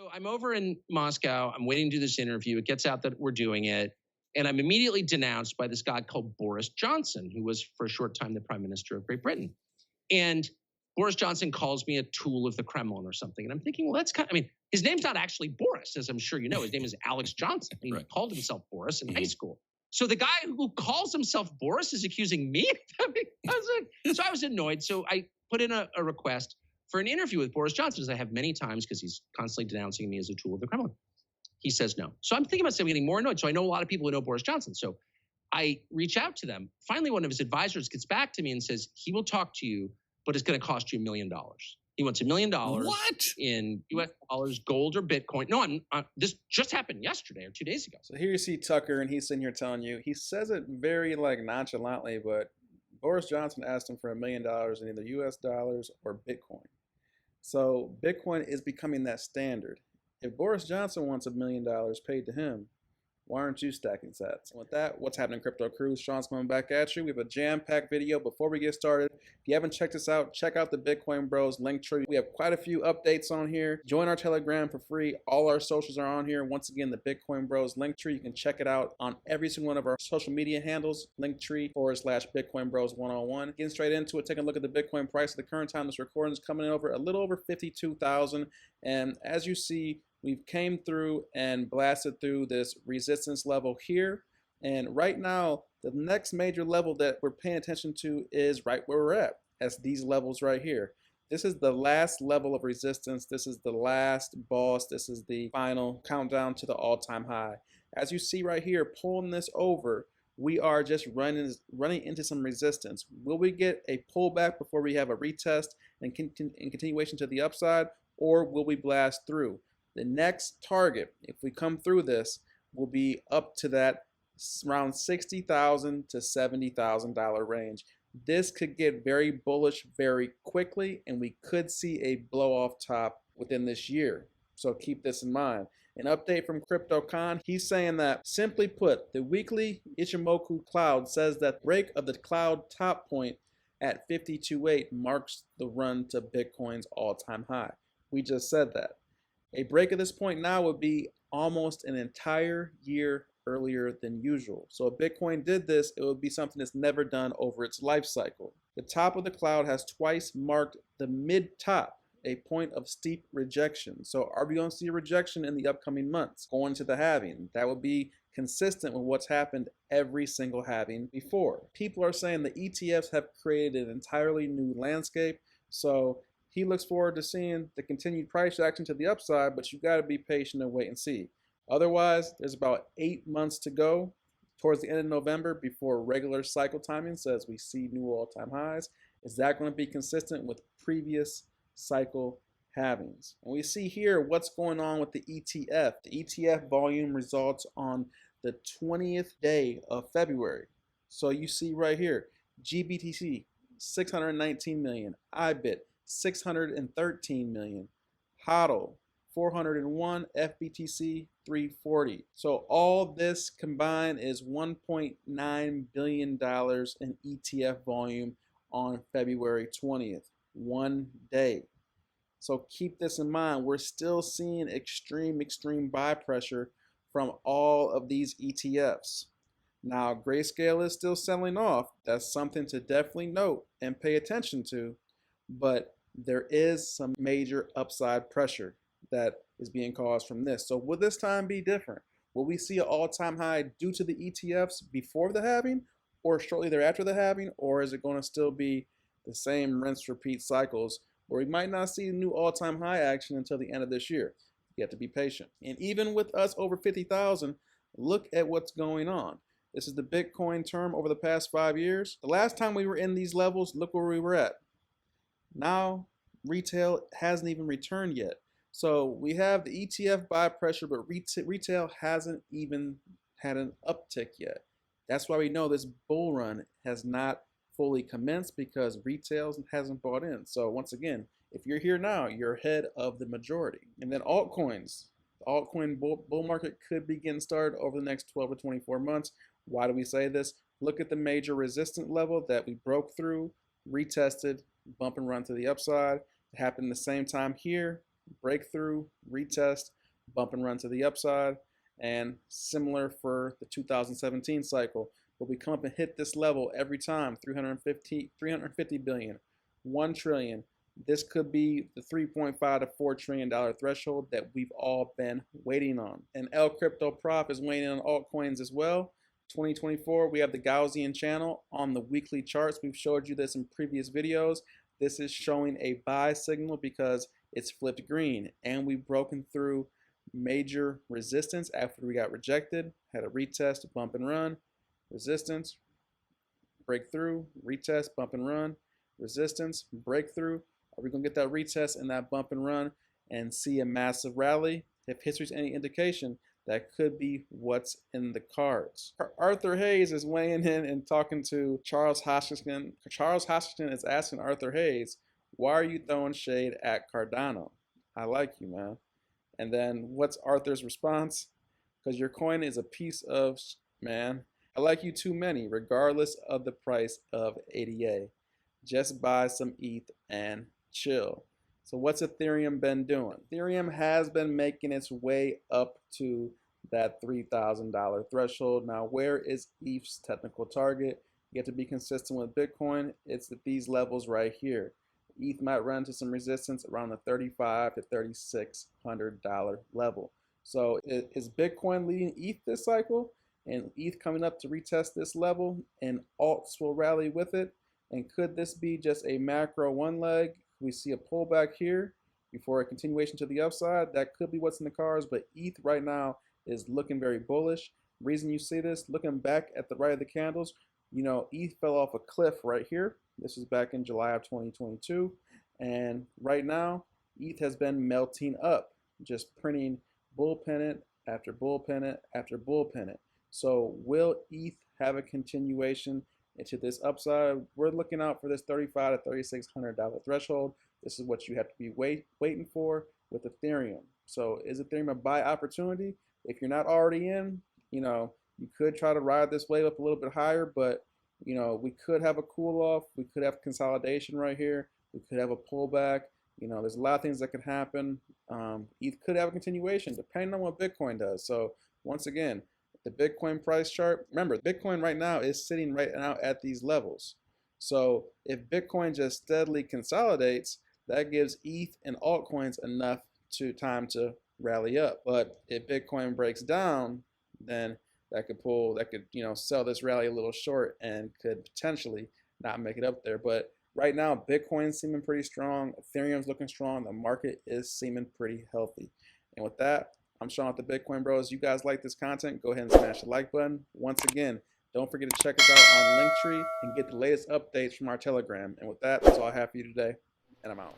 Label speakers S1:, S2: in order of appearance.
S1: So I'm over in Moscow. I'm waiting to do this interview. It gets out that we're doing it. And I'm immediately denounced by this guy called Boris Johnson, who was for a short time the prime minister of Great Britain. And Boris Johnson calls me a tool of the Kremlin or something. And I'm thinking, well, that's his name's not actually Boris, as I'm sure you know. His name is Alex Johnson. He called himself Boris in high school. So the guy who calls himself Boris is accusing me? So I was annoyed. So I put in a request for an interview with Boris Johnson, as I have many times because he's constantly denouncing me as a tool of the Kremlin. He says no. So I'm thinking about myself getting more annoyed. So I know a lot of people who know Boris Johnson. So I reach out to them. Finally, one of his advisors gets back to me and says, he will talk to you, but it's going to cost you $1 million. He wants $1 million in US dollars, gold, or Bitcoin. No, this just happened yesterday or 2 days ago.
S2: So here you see Tucker, and he's sitting here telling you, he says it very nonchalantly, but Boris Johnson asked him for $1 million in either US dollars or Bitcoin. So Bitcoin is becoming that standard. If Boris Johnson wants $1 million paid to him, why aren't you stacking sats? And with that, what's happening, Crypto Crew? Sean's coming back at you. We have a jam-packed video. Before we get started, if you haven't checked us out, check out the Bitcoin Bros link tree. We have quite a few updates on here. Join our Telegram for free. All our socials are on here. Once again, the Bitcoin Bros link tree. You can check it out on every single one of our social media handles. Linktree/Bitcoin Bros 101. Getting straight into it, taking a look at the Bitcoin price at the current time this recording is coming in over a little over 52,000. And as you see, we've came through and blasted through this resistance level here. And right now, the next major level that we're paying attention to is right where we're at. That's these levels right here. This is the last level of resistance. This is the last boss. This is the final countdown to the all-time high. As you see right here, pulling this over, we are just running into some resistance. Will we get a pullback before we have a retest and continuation to the upside, or will we blast through? The next target, if we come through this, will be up to that around $60,000 to $70,000 range. This could get very bullish very quickly, and we could see a blow off top within this year. So keep this in mind. An update from CryptoCon, he's saying that, simply put, the weekly Ichimoku cloud says that break of the cloud top point at 52.8 marks the run to Bitcoin's all-time high. We just said that. A break at this point now would be almost an entire year earlier than usual. So if Bitcoin did this, it would be something that's never done over its life cycle. The top of the cloud has twice marked the mid-top, a point of steep rejection. So are we going to see a rejection in the upcoming months going to the halving? That would be consistent with what's happened every single halving before. People are saying the ETFs have created an entirely new landscape. So he looks forward to seeing the continued price action to the upside, but you got to be patient and wait and see. Otherwise, there's about 8 months to go towards the end of November before regular cycle timing says we see new all-time highs. Is that going to be consistent with previous cycle halvings? And we see here what's going on with the ETF. The ETF volume results on the 20th day of February. So you see right here, GBTC, 619 million, IBIT, 613 million, HODL 401, FBTC 340. So all this combined is $1.9 billion in ETF volume on February 20th, one day. So keep this in mind. We're still seeing extreme buy pressure from all of these ETFs. Now, Grayscale is still selling off. That's something to definitely note and pay attention to. But there is some major upside pressure that is being caused from this. So will this time be different? Will we see an all-time high due to the ETFs before the halving or shortly thereafter the halving? Or is it going to still be the same rinse repeat cycles where we might not see new all-time high action until the end of this year? You have to be patient. And even with us over 50,000, look at what's going on. This is the Bitcoin term over the past 5 years. The last time we were in these levels, look where we were at. Now, retail hasn't even returned yet. So we have the ETF buy pressure, but retail hasn't even had an uptick yet. That's why we know this bull run has not fully commenced, because retail hasn't bought in. So once again, if you're here now, you're ahead of the majority. And then altcoins. The altcoin bull market could be getting started over the next 12 to 24 months. Why do we say this? Look at the major resistance level that we broke through, retested, bump and run to the upside. It happened the same time here. breakthrough, retest, bump and run to the upside. And similar for the 2017 cycle, where we come up and hit this level every time, 350 billion, 1 trillion. This could be the $3.5 to $4 trillion threshold that we've all been waiting on. And L Crypto Prof is weighing in on altcoins as well. 2024, we have the Gaussian channel on the weekly charts. We've showed you this in previous videos. This is showing a buy signal because it's flipped green, and we've broken through major resistance after we got rejected, had a retest, bump and run, resistance, breakthrough, retest, bump and run, resistance, breakthrough. Are we going to get that retest and that bump and run and see a massive rally? If history's any indication, that could be what's in the cards. Arthur Hayes is weighing in and talking to Charles Hoskinson. Charles Hoskinson is asking Arthur Hayes, why are you throwing shade at Cardano? I like you, man. And then what's Arthur's response? Because your coin is a piece of, man, I like you too many, regardless of the price of ADA. Just buy some ETH and chill. So what's Ethereum been doing? Ethereum has been making its way up to that $3,000 threshold. Now, where is ETH's technical target? You have to be consistent with Bitcoin. It's at these levels right here. ETH might run into some resistance around the $3,500 to $3,600 level. So is Bitcoin leading ETH this cycle? And ETH coming up to retest this level, and alts will rally with it? And could this be just a macro one leg? We see a pullback here before a continuation to the upside. That could be what's in the cards, but ETH right now is looking very bullish. Reason you see this, looking back at the right of the candles, you know, ETH fell off a cliff right here. This is back in July of 2022. And right now, ETH has been melting up, just printing bull pennant after bull pennant after bull pennant. So will ETH have a continuation into this upside? We're looking out for this $3,500 to $3,600 threshold. This is what you have to be waiting for with Ethereum. So is Ethereum a buy opportunity? If you're not already in, you know, you could try to ride this wave up a little bit higher, but you know, we could have a cool off. We could have consolidation right here. We could have a pullback. You know, there's a lot of things that could happen. ETH could have a continuation depending on what Bitcoin does. So once again, the Bitcoin price chart, remember, Bitcoin right now is sitting right now at these levels. So if Bitcoin just steadily consolidates, that gives ETH and altcoins enough time to rally up. But if Bitcoin breaks down, then that could, you know, sell this rally a little short and could potentially not make it up there. But right now, Bitcoin's seeming pretty strong. Ethereum's looking strong. The market is seeming pretty healthy. And with that, I'm Sean with the Bitcoin Bros. You guys like this content, go ahead and smash the like button. Once again, don't forget to check us out on Linktree and get the latest updates from our Telegram. And with that, that's all I have for you today, and I'm out.